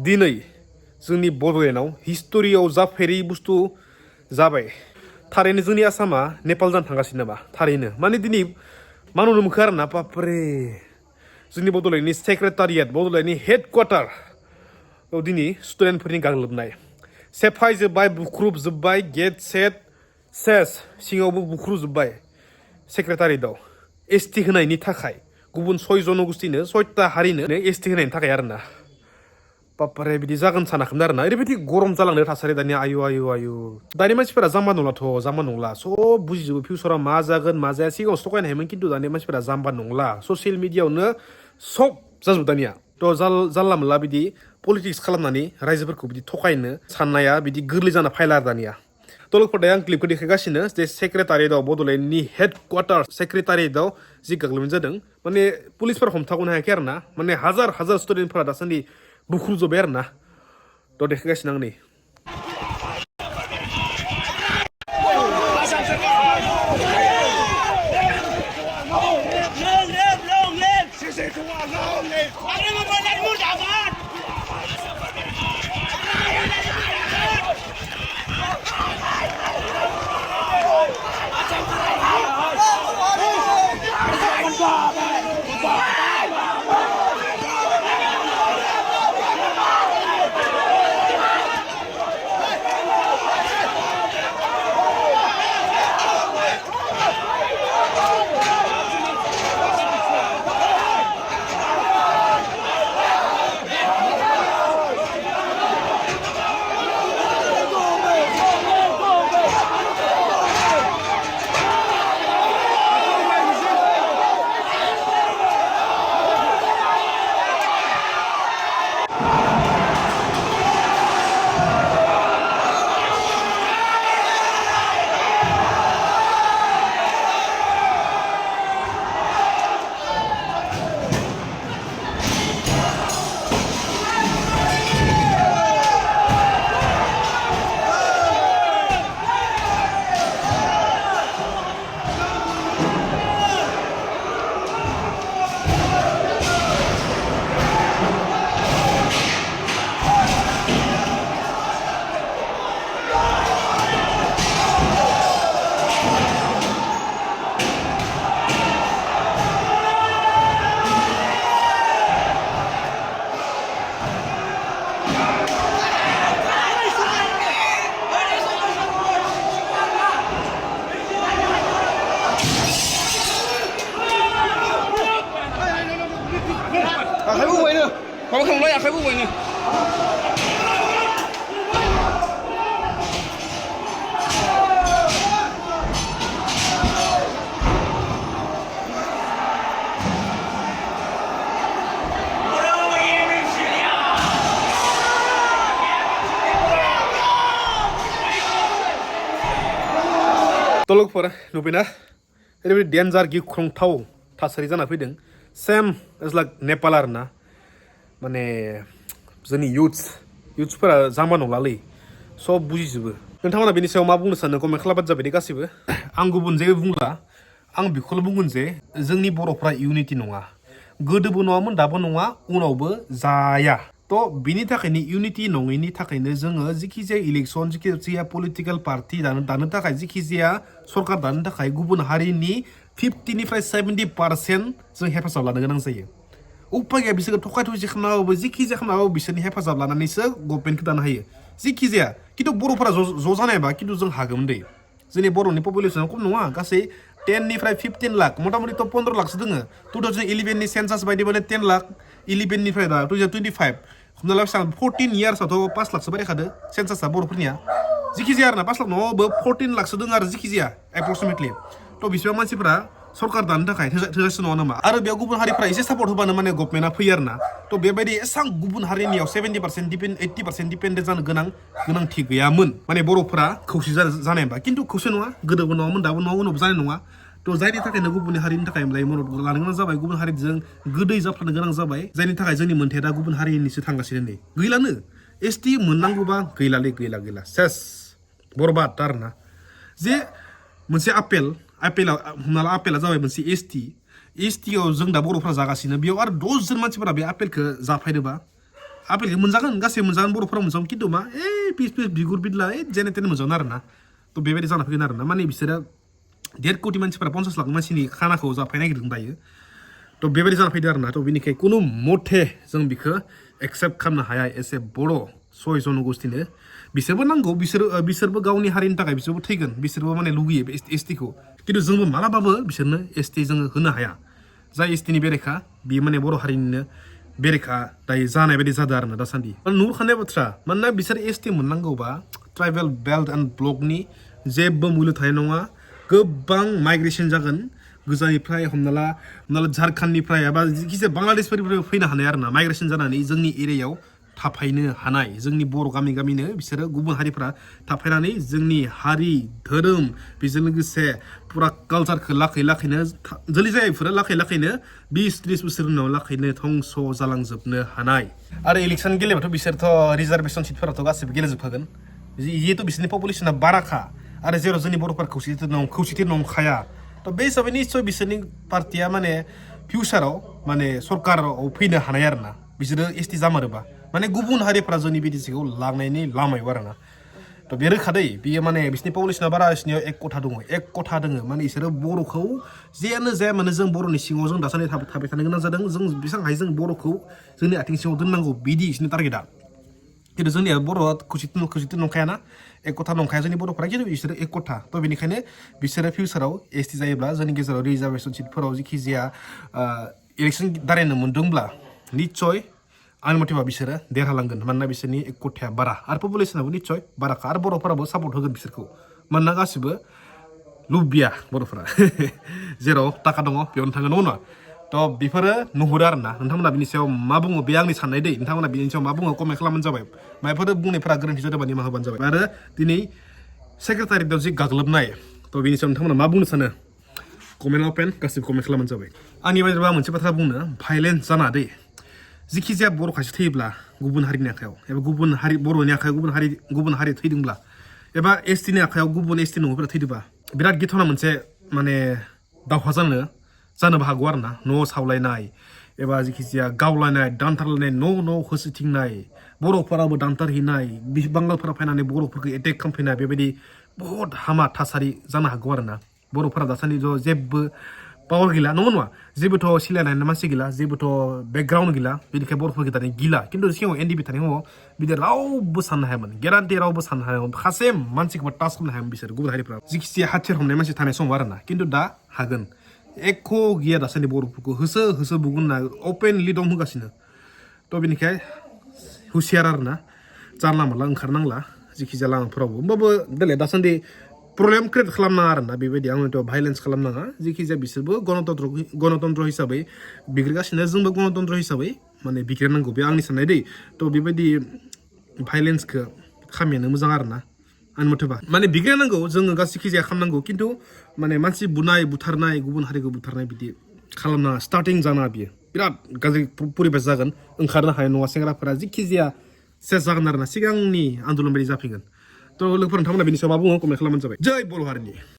दिनै जोंनि बड'लेण्डआव हिस्ट'रियाव जाफेरै बुस्थु जाबाय थारैनो जोंनि आसामा नेपाल जानो थांगासिनो नामा थारैनो माने दिनै मा नुनो मोनखो आरोना बापरे जोंनि बड'लेण्डनि सेक्रेटारियेट बड'लेण्डनि हेडक्वार्टार दिनै स्टुडेन्टफोरनि गाग्लोबनाय सेफायजोब्बाय बुख्रुबजोब्बाय गेट सेट सेस सिङावबो बुख्रुबजोब्बाय सेक्रेटारियेटआव एसटि होनायनि थाखाय गुबुन 6 जनगोष्ठीनो 6टा हारिनो एसटि होनायनि थाखाय आरोना बापरे बिदि जागोन सानाखैमोन आरोना ओरैबायदि गरम जालांनो थासारि दानिया आयु दानि मानसिफोरा जाम्बा नंला सब बुजिजोबो फिउचाराव मा जागोन मा जाया सिगाङावसो थगायनो हायोमोन खिन्थु दानि मानसिफोरा जाम्बा नंला ससियेल मिडियायावनो सब जाजोबो दानिया थ' जानला मोनला बिदि पलिटिक्स खालामनानै रायजोफोरखौ बिदि थगायनो साननाया बिदि गोरलै जाना फायला आरो दानिया तलखदाया आं क्लिपखौ देखायगासिनो जे सेक्रेटारियेटआव बड'लेण्डनि हेडक्वार्टार सेक्रेटारियेटआव जि गाग्लोबनाय जादों माने पुलिसफोरा हमथाग'नो हायाखै आरो ना माने हाजार स्टुडेन्टफोरा दासान्दि बुख्रुबजोब्बाय आरो ना थ' देखायगासिनो आं नै Kamu kan mulai akhir buku ini. Tolokफोर नुबायना ओरैबायदि डेन्जार गिख्रंथाव थासारि जाना फैदों सेम इज लाइक नेपाल आरोना माने जोंनि युथ्सफोरा जाम्बा नंलालै सब बुजिजोबो नोंथांमोना बेनि सायाव मा बुंनो सानो कमेन्ट खालामबानो जाबाय दे गासिबो आं गुबुन जेबो बुंला आं बेखौल' बुंगोन जे जोंनि बर'फ्रा इउनिटि नङा गोदोबो नङामोन दाबो नङा उनावबो जाया थ' बिनि थाखायनो इउनिटि नङैनि थाखायनो जोङो जिखि जाया इलेक्सन जिखि जाया पलिटिकेल पार्टि दानो थाखाय जिखि जाया सरकार दानो थाखाय गुबुन हारिनि 50निफ्राय 70% जों हेफाजाब लानो गोनां जायो उपाय गैया बिसोरखौ थगाय थसि खालामनाबाबो जिखि जाया खालामनाबाबो बिसोरनि हेफाजाब लानानैसो गभर्नमेन्टखौ दानो हायो जिखि जाया खिन्थु बर'फोरा ज' जानायबा खिन्थु जों हागौमोन दे जोंनि बर'नि पपुलेसना खम नङा गासै 10निफ्राय 15 लाख मथा मथि 15 लाखसो दोङो 2011नि सेन्सास बायदिबानो 10 लाख 11निफ्राय दा 2025 हमना ला 14 इयार्सआवथ' 5 लाखसो बारायखादो सेन्सासआ बर'फोरनिया जिखि जाया आरोना 5 लाख नङाबाबो 14 लाखसो दङ आरो जिखि जाया एप्रक्सिमेटलि थ' बिसिबां मानसिफोरा सरकार दानो थाखाय थोजासे नङा नामा आरो बेयाव गुबुन हारिफ्रा एसे सापर्ट होबानो माने गभर्नमेन्टआ फैयो आरोना थ' बेबायदि एसां गुबुन हारिनियाव 70% 80% डिपेन्डेन्ट जानो गोनांथि गैयामोन माने बर'फोरा खौसे जानायबा खिन्थु खौसे नङा गोदोबो नङामोन दाबो नङा उनावबो जानाय नङा थ' जायनि थाखायनो गुबुन हारिनि थाखाय मदद लानो गोनां जाबाय गुबुन हारिजों गोदै जाफ्लानो गोनां जाबाय जायनि थाखाय जोंनि मोन्थाया दा गुबुन हारिनिसो थांगासिनो नै गैलानो एसटि मोननांगौबा गैला सेस बरबाद आरोना जे मोनसे आपेला हमना ला आपेला जाबाय मोनसे एसटिआव जों दा बर'फ्रा जागासिनो बेयाव आरो 10 जन मानसिफोरा बे आपेलखौ जाफायनोबा आपेलखौ मोनजागोन गासै मोनजागोन बर'फोरा मोनजागोन खिन्थु मा पिस पिस बिगुर बिदला जेने तेने मोनजागोन आरो ना थ' बेबायदि जाना फैगोन आरो ना माने बिसोरो 1.5 कोटि मानसिफोरा 50 लाख मानसिनि खानाखौ जाफाय नागिरदों दायो थ' बेबायदि जाना फैदों आरो ना थ' बेनिखाय कुनु मथे जों बिखौ एक्सेप्ट खालामनो हाया एसे बर' सय जनगोष्ठीनो बिसोरबो नांगौ बिसोरबो गावनि हारिनि थाखाय बिसोरबो थैगोन बिसोरबो माने लुगैयो बे एसटिखौ खिन्थु जोंबो मालाबाबो बिसोरनो एसटि जोङो होनो हाया जाय एसटिनि बेरेखा बियो माने बर' हारिनिनो बेरेखा दायो जानाय बायदि जादों आरो ना दासान्दि नुहुरखानाय बाथ्रा मानोना बिसोर एसटि मोननांगौबा ट्राइबेल बेल्ट एन्ड ब्लकनि जेबो मुल्य थानाय नङा गोबां माइग्रेसन जागोन गोजाननिफ्राय हमना ला झारखन्डनिफ्राय एबा जायखिजाया बांलादेशफोरनिफ्राय फैनो हानाय आरो ना माइग्रेसन जानानै जोंनि एरियायाव थाफायनो हानाय जोंनि बर' गामिनो बिसोरो गुबुन हारिफ्रा थाफायनानै जोंनि हारि धोरोम बेजों लोगोसे पुरा कालचारखौ लाखैनो जलि जायफोरा लाखैनो 20-30 बोसोर उनाव लाखैनो धंस जालांजोबनो हानाय आरो इलेक्सन गेलेबाथ' बिसोरथ' रिजार्भेसन सिटफोराथ' गासिबो गेलेजोबखागोन जिहेतु बिसोरनि पपुलेसना बाराखा आरो जेराव जोंनि बर'फोरा खौसेथि नंखाया थ' बे हिसाबै निस्सय बिसोरनि पार्टिया माने फिउचाराव माने सरकाराव फैनो हानाय आरो ना बिसोरो एसटि जामारोबा माने गुबुन हारिफ्रा जोंनि बिटिसिखौ लांनायनि लामायाव आरो ना थ' बे रोखादै बियो माने बिसोरनि पपुलेसना बारा बिसोरनियाव एक कथा दङ माने बिसोरो बर'खौ जेयानो जाया माने जों बर'नि सिङाव जों दासान्दि थाबाय थानो गोनां जादों जों बेसेबां हायो जों बर'खौ जोंनि आथिं सिङाव दोननांगौ बिदि बिसोरनि टारगेटआ खिन्थु जोंनिया बर'आ खौसेथि नंखायाना एक कथा नंखाया जोंनि बर'फोरा खिन्थु बिसोरो एक कथा थ' बेनिखायनो बिसोरो फिउचाराव एसटि जायोब्ला जोंनि गेजेराव रिजार्भेसन सिटफोराव जिखि जाया इलेक्सन दारायनो मोनदोंब्ला निस्सय आंनि मथेबा बिसोरो देरहालांगोन मानोना बिसोरनि एक कथाया बारा आरो पपुलेसनाबो निस्सय बाराखा आरो बर'फोराबो सापर्ट होगोन बिसोरखौ मानोना गासिबो लुबिया बर'फोरा जेराव थाखा दङ बेयावनो थाङो नङा थ' बेफोरो नुहुरो आरो ना नोंथांमोना बिनि सायाव मा बुङो बे आंनि साननाय दै नोंथांमोना बिनि सायाव मा बुङो कमेन्ट खालामबानो जाबाय माबाफोर बुंनायफोरा गोरोन्थि जादोंबा निमाहा होबानो जाबाय आरो दिनै सेक्रेटारियाव जि गाग्लोबनाय थ' बिनि सायाव नोंथांमोना मा बुंनो सानो कमेन्ट अपेन गासिबो कमेन्ट खालामबानो जाबाय आंनि बायदिबा मोनसे बाथ्रा बुंनो भाइलेन्स जाना दै जिखि जाया बर' खायसे थैयोब्ला गुबुन हारिनि आखायाव एबा गुबुन हारि बर'नि आखायाव गुबुन हारि थैदोंब्ला एबा एसटिनि आखायाव गुबुन एसटि नङैफोरा थैदोंबा बिराद गिथावना मोनसे माने दावहा जानोबो हागौ आरो ना न' सावलायनाय एबा जिखि जाया गावलायनाय दानथारलायनाय न' होसोथिंनाय बर'फोराबो दानथारहैनाय बांगालफोरा फैनानै बर'फोरखौ एटेक खालामफैनाय बेबायदि बहुद हामा थासारि जानो हागौ आरो ना बर'फोरा दासान्दि जेबो पावार गैला नङा जेबोथ' सिलायनाय मानसि गैला जेबोथ' बेकग्राउन्ड गैला बेनिखाय बर'फोरखौ दानि गिला खिन्थु सिगाङाव एनडिपि थानाय समाव बिदि रावबो साननो हायामोन गेरान्टि रावबो साननो हायामोन सासे मानसिखौबो टाच खालामनो हायामोन बिसोर गुबुन हारिफ्रा जिखिजाया हाथियार हमनाय मानसि थानाय समाव आरो ना खिन्थु दा हागोन एख' गैया दासान्दि बर'फोरखौ होसो बुगोन ना अपेनलि दम होगासिनो थ' बेनिखाय हुसियार आरो ना जानला मानला ओंखारनांला जिखि जाया लामाफोरावबो होमबाबो देलाय दासान्दि प्रब्लेम क्रियेट खालामनाङा आरो ना बेबायदि आंथ' भाइलेन्स खालामनाङा जिखि जाया बिसोरबो गणतन्त्र हिसाबै बिग्रायगासिनो जोंबो गणतन्त्र हिसाबै माने बिग्रायनांगौ बे आंनि साननाय दै थ' बेबायदि भाइलेन्सखौ खामियानो मोजां आरो ना आंनि मथेबा माने बिग्रायनांगौ जोङो गासैखि जाया खालामनांगौ खिन्थु माने मानसि बुथारनाय गुबुन हारिखौ बुथारनाय बिदि खालामनाङा स्टार्टिं जानाङा बियो बिराद गाज्रि परिबेस जागोन ओंखारनो हानाय नङा सेंग्राफोरा जिखि जाया सेस जागोन आरो ना सिगांनि आन्दलन बायदि जाफैगोन थ' लोगोफोर नोंथांमोना बेनि सायाव मा बुङो कमेन्ट खालामबानो जाबाय जै बर' हारिनि